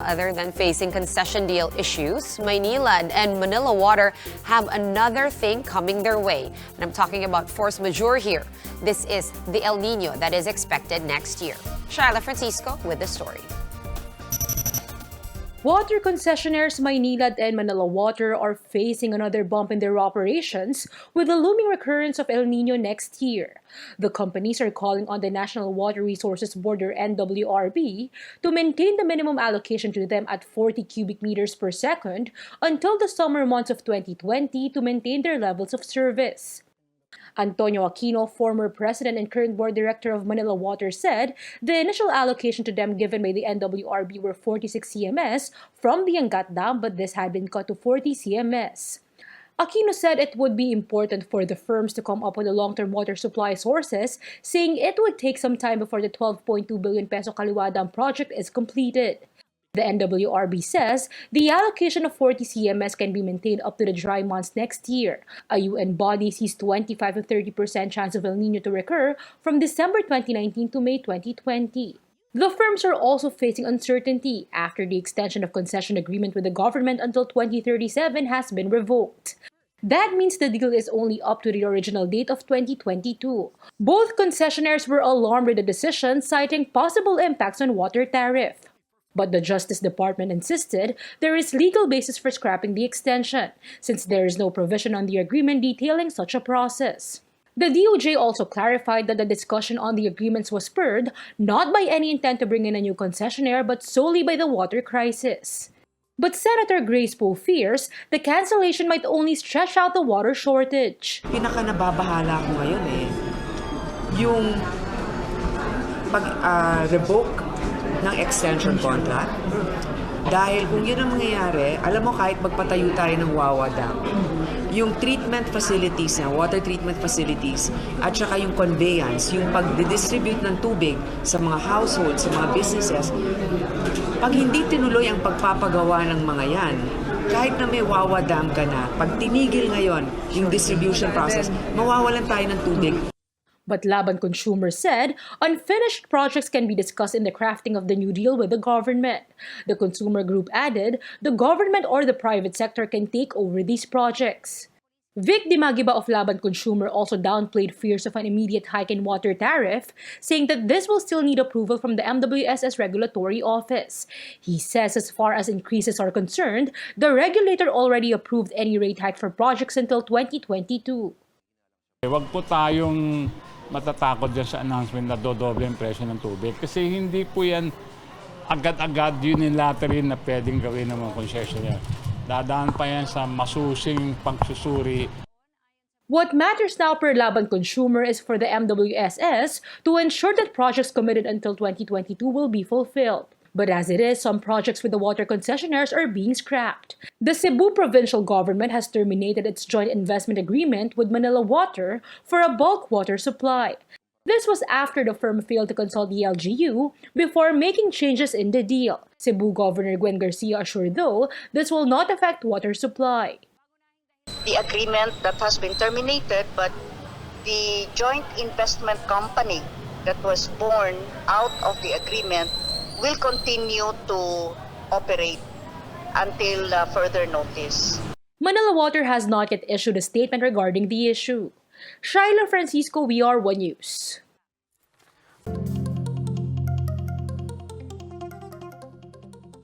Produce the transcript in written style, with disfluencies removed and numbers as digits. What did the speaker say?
Other than facing concession deal issues, Maynilad and Manila Water have another thing coming their way. And I'm talking about force majeure here. This is the El Niño that is expected next year. Shyla Francisco with the story. Water concessionaires Maynilad and Manila Water are facing another bump in their operations with the looming recurrence of El Niño next year. The companies are calling on the National Water Resources Board or NWRB to maintain the minimum allocation to them at 40 cubic meters per second until the summer months of 2020 to maintain their levels of service. Antonio Aquino, former president and current board director of Manila Water, said the initial allocation to them given by the NWRB were 46 CMS from the Angat Dam, but this had been cut to 40 CMS. Aquino said it would be important for the firms to come up with a long-term water supply sources, saying it would take some time before the 12.2 billion peso Kaliwa Dam project is completed. The NWRB says the allocation of 40 CMS can be maintained up to the dry months next year. A UN body sees 25 to 30% chance of El Niño to recur from December 2019 to May 2020. The firms are also facing uncertainty after the extension of concession agreement with the government until 2037 has been revoked. That means the deal is only up to the original date of 2022. Both concessionaires were alarmed with the decision, citing possible impacts on water tariff. But the Justice Department insisted there is legal basis for scrapping the extension, since there is no provision on the agreement detailing such a process. The DOJ also clarified that the discussion on the agreements was spurred not by any intent to bring in a new concessionaire but solely by the water crisis. But Senator Grace Poe fears the cancellation might only stretch out the water shortage. Pinaka-nababahala ko ngayon yung pag-revoke ng extension contract. Dahil kung yun ang mangyayari, alam mo kahit magpatayo tayo ng Wawa Dam, yung treatment facilities na, water treatment facilities, at saka yung conveyance, yung pag-distribute ng tubig sa mga households, sa mga businesses, pag hindi tinuloy ang pagpapagawa ng mga yan, kahit na may Wawa Dam ka na, pag tinigil ngayon yung distribution process, mawawalan tayo ng tubig. But Laban Consumer said unfinished projects can be discussed in the crafting of the New Deal with the government. The consumer group added the government or the private sector can take over these projects. Vic Dimagiba of Laban Consumer also downplayed fears of an immediate hike in water tariff, saying that this will still need approval from the MWSS Regulatory Office. He says as far as increases are concerned, the regulator already approved any rate hike for projects until 2022. Huwag po tayong matatakot dyan sa announcement na dodoble ang presyo ng tubig. Kasi hindi po yan agad-agad unilateral na pwedeng gawin ng mga concessionaire. Dadaan pa yan sa masusing pagsusuri. What matters now per Laban Consumer is for the MWSS to ensure that projects committed until 2022 will be fulfilled. But as it is, some projects with the water concessionaires are being scrapped. The Cebu provincial government has terminated its joint investment agreement with Manila Water for a bulk water supply. This was after the firm failed to consult the LGU before making changes in the deal. Cebu Governor Gwen Garcia assured though this will not affect water supply. The agreement that has been terminated, but the joint investment company that was born out of the agreement will continue to operate until further notice. Manila Water has not yet issued a statement regarding the issue. Shyla Francisco, WR1 News.